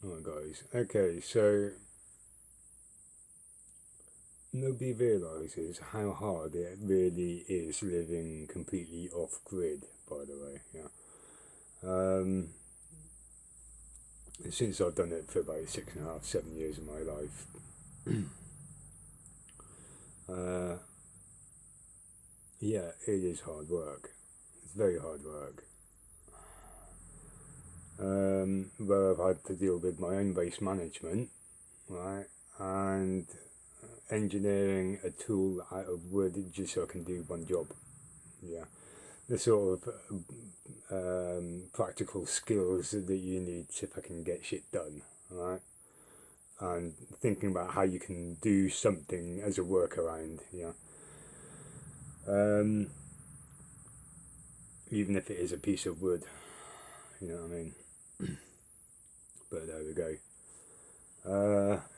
Alright, guys. Okay, so nobody realizes how hard it really is living completely off grid, by the way. Yeah. Um, since I've done it for about 6.5, 7 years of my life, uh, yeah, it is hard work. It's very hard work. Where I've had to deal with my own waste management, right, and engineering a tool out of wood just so I can do one job. Yeah, the sort of practical skills that you need to fucking get shit done, right? And thinking about how you can do something as a workaround, yeah. Um, Even if it is a piece of wood, you know what I mean? But there we go.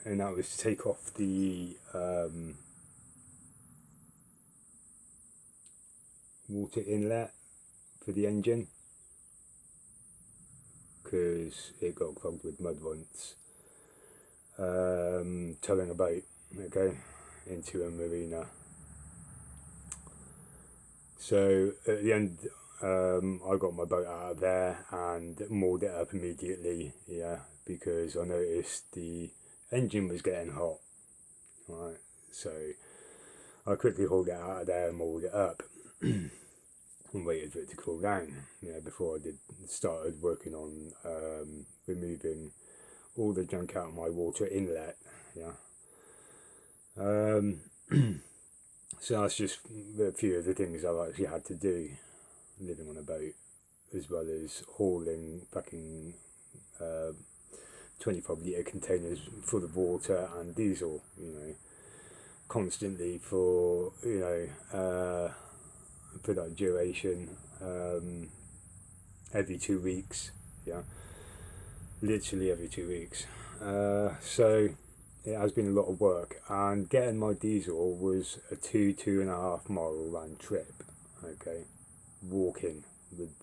And that was to take off the water inlet for the engine because it got clogged with mud once. Towing a boat, okay, into a marina. So at the end, I got my boat out of there and moored it up immediately, yeah, because I noticed the engine was getting hot, right? So I quickly hauled it out of there and moored it up and waited for it to cool down, yeah, before I did started working on removing all the junk out of my water inlet, yeah. Um, so that's just a few of the things I've actually had to do living on a boat, as well as hauling fucking uh, 25 litre containers full of water and diesel, constantly for that duration, every 2 weeks, yeah, literally every 2 weeks. So it has been a lot of work, and getting my diesel was a 2.5 mile round trip, okay, walking with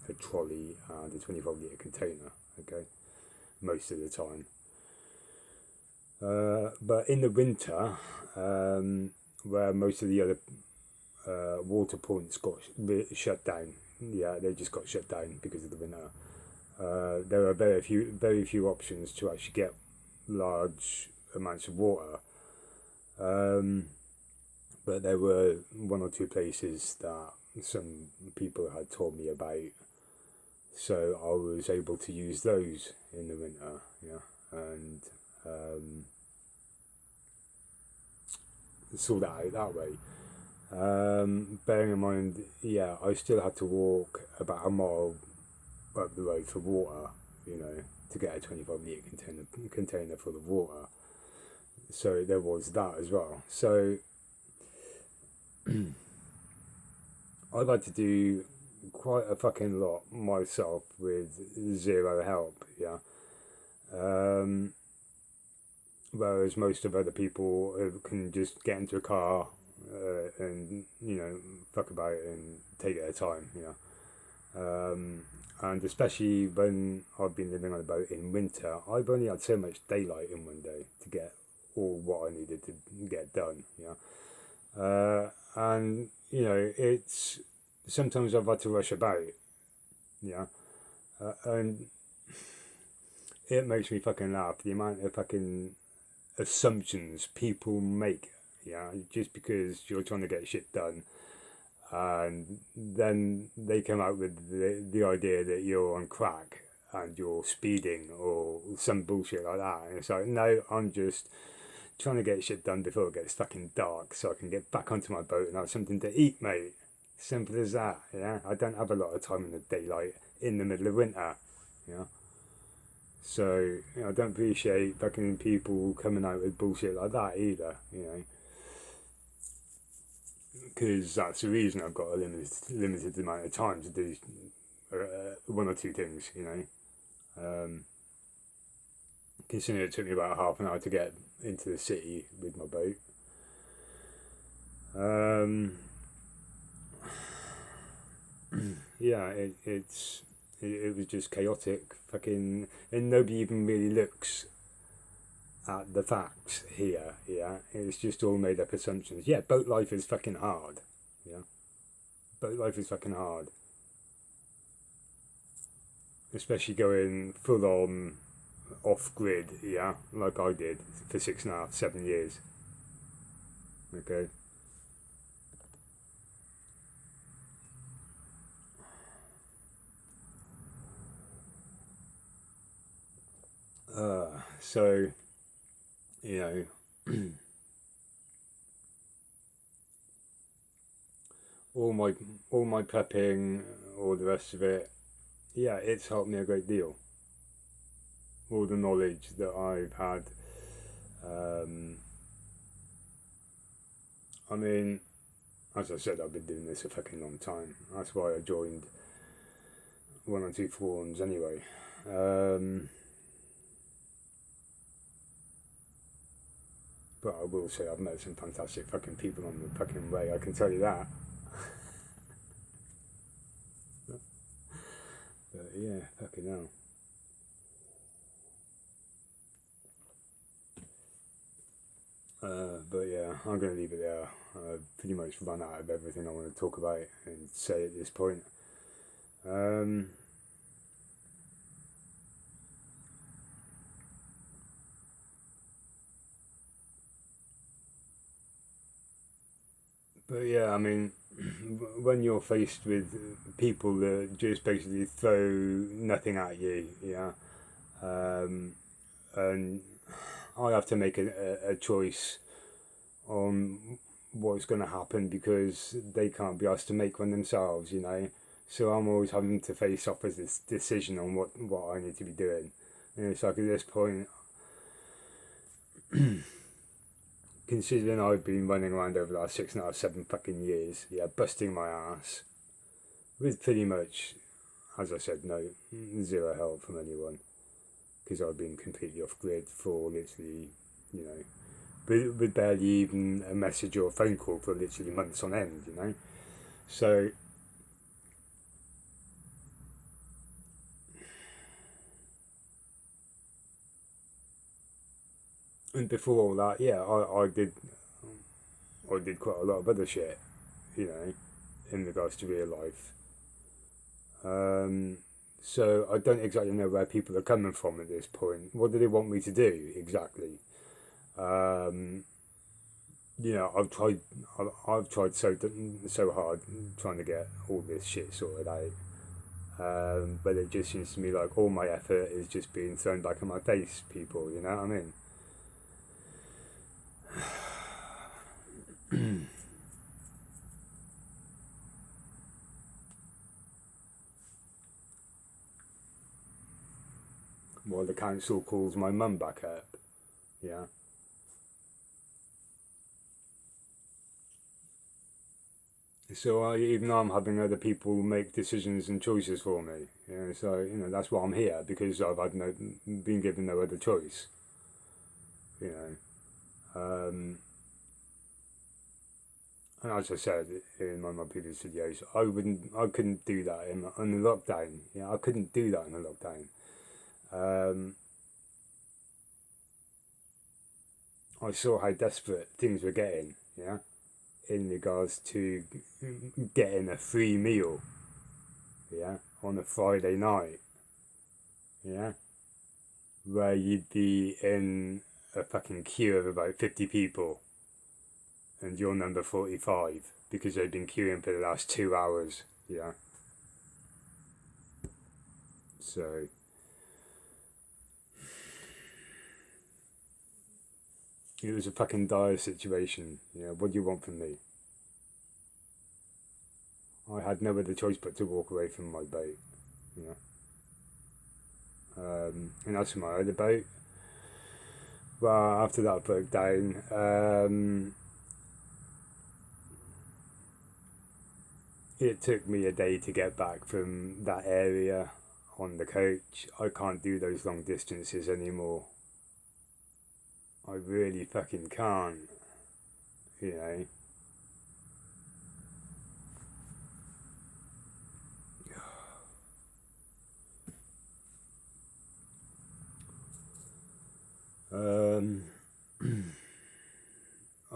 a trolley and a 25 litre container, okay, most of the time. But in the winter, where most of the other water points got shut down, yeah, they just got shut down because of the winter. There are very few options to actually get large amounts of water. Um, but there were one or two places that some people had told me about, so I was able to use those in the winter, yeah, and um, sort that out that way. Bearing in mind, yeah, I still had to walk about a mile up the road for water, to get a 25 litre container full of water. So there was that as well. So I've had to do quite a fucking lot myself with zero help, yeah. Um, Whereas most of other people can just get into a car and fuck about and take their time, and especially when I've been living on a boat in winter, I've only had so much daylight in one day to get all what I needed to get done, and it's sometimes I've had to rush about, yeah, and it makes me fucking laugh the amount of fucking assumptions people make, yeah, just because you're trying to get shit done, and then they come out with the idea that you're on crack and you're speeding or some bullshit like that. And it's like, no, I'm just trying to get shit done before it gets fucking dark so I can get back onto my boat and have something to eat, mate. Simple as that, yeah. I don't have a lot of time in the daylight in the middle of winter, yeah. So I don't appreciate fucking people coming out with bullshit like that either, because that's the reason I've got a limited amount of time to do one or two things, Considering it took me about half an hour to get into the city with my boat. Um, yeah, it's It was just chaotic, fucking, and nobody even really looks at the facts here. Yeah, it's just all made up assumptions. Yeah, boat life is fucking hard. Yeah, boat life is fucking hard, especially going full on off grid. Yeah, like I did for 6.5, 7 years. Okay. So you know, all my all my prepping, all the rest of it. Yeah, it's helped me a great deal. All the knowledge that I've had. Um, I mean, as I said, I've been doing this a fucking long time. That's why I joined one or two forums anyway. Um, but I will say I've met some fantastic fucking people on the fucking way. I can tell you that. But yeah, fucking hell. But yeah, I'm going to leave it there. I've pretty much run out of everything I want to talk about and say at this point. Um, but yeah, I mean, when you're faced with people that just basically throw nothing at you, yeah, um, and I have to make a choice on what's going to happen because they can't be asked to make one themselves, you know. So I'm always having to face off with this decision on what I need to be doing. And it's like at this point, considering I've been running around over the last 6.5, 7 fucking years, yeah, busting my ass with pretty much, as I said, no zero help from anyone because I've been completely off grid for literally, you know, with barely even a message or a phone call for literally months on end, you know. So, and before all that, yeah, I did quite a lot of other shit, you know, in regards to real life. Um, so I don't exactly know where people are coming from at this point. What do they want me to do exactly? Um, you know, I've tried so hard trying to get all this shit sorted out. But it just seems to me like all my effort is just being thrown back in my face, people, you know what I mean? While the council calls my mum back up, yeah. So even though I'm having other people make decisions and choices for me, yeah, so you know that's why I'm here because I've had no, been given no other choice, you know. Um, and as I said in one of my previous videos, I couldn't do that in the lockdown. Yeah, I couldn't do that in the lockdown. Um, I saw how desperate things were getting, yeah, in regards to getting a free meal, yeah, on a Friday night, yeah, where you'd be in a fucking queue of about 50 people and you're number 45 because they've been queuing for the last 2 hours, yeah. So, it was a fucking dire situation, yeah. What do you want from me? I had no other choice but to walk away from my boat, yeah. And as for my other boat, well, after that broke down, it took me a day to get back from that area on the coach. I can't do those long distances anymore. I really fucking can't, you know.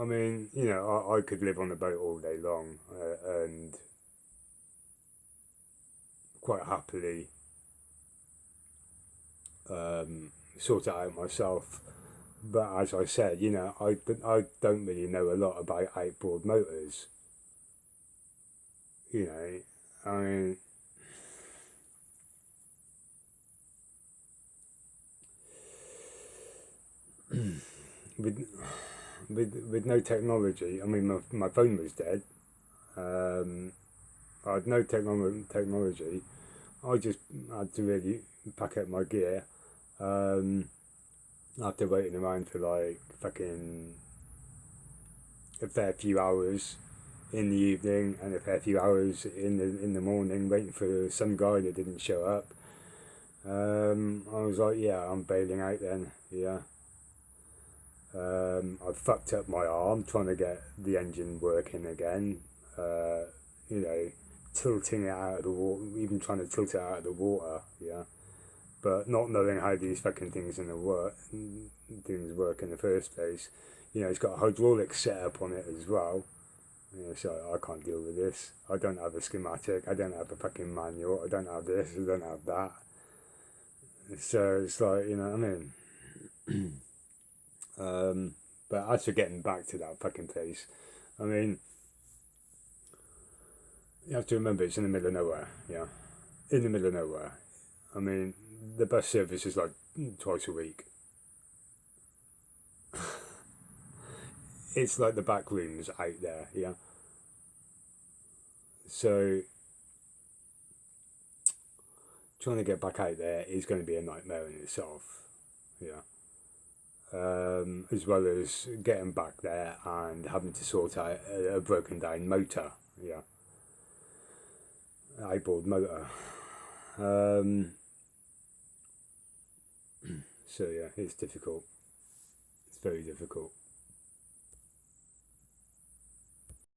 mean, you know, I could live on a boat all day long and quite happily sort it out myself. But as I said, you know, I don't really know a lot about outboard motors. You know, I mean, with with no technology. I mean, my phone was dead. Um, I had no technology. I just had to really pack up my gear. Um, After waiting around for like fucking a fair few hours in the evening and a fair few hours in the morning waiting for some guy that didn't show up. I was like, yeah, I'm bailing out then. Yeah. I fucked up my arm trying to get the engine working again. Uh, you know, tilting it out of the water, even trying to tilt it out of the water. Yeah. But not knowing how these fucking things work in the first place. You know, it's got a hydraulic setup on it as well. You know, so I can't deal with this. I don't have a schematic. I don't have a fucking manual. I don't have this. I don't have that. So it's like, you know what I mean? But as for getting back to that fucking place, I mean, you have to remember it's in the middle of nowhere. Yeah, in the middle of nowhere. I mean, the bus service is like twice a week. It's like the back rooms out there. Yeah. So trying to get back out there is going to be a nightmare in itself. Yeah. As well as getting back there and having to sort out a broken down motor. Yeah. Outboard motor. Um, so yeah, it's difficult. It's very difficult.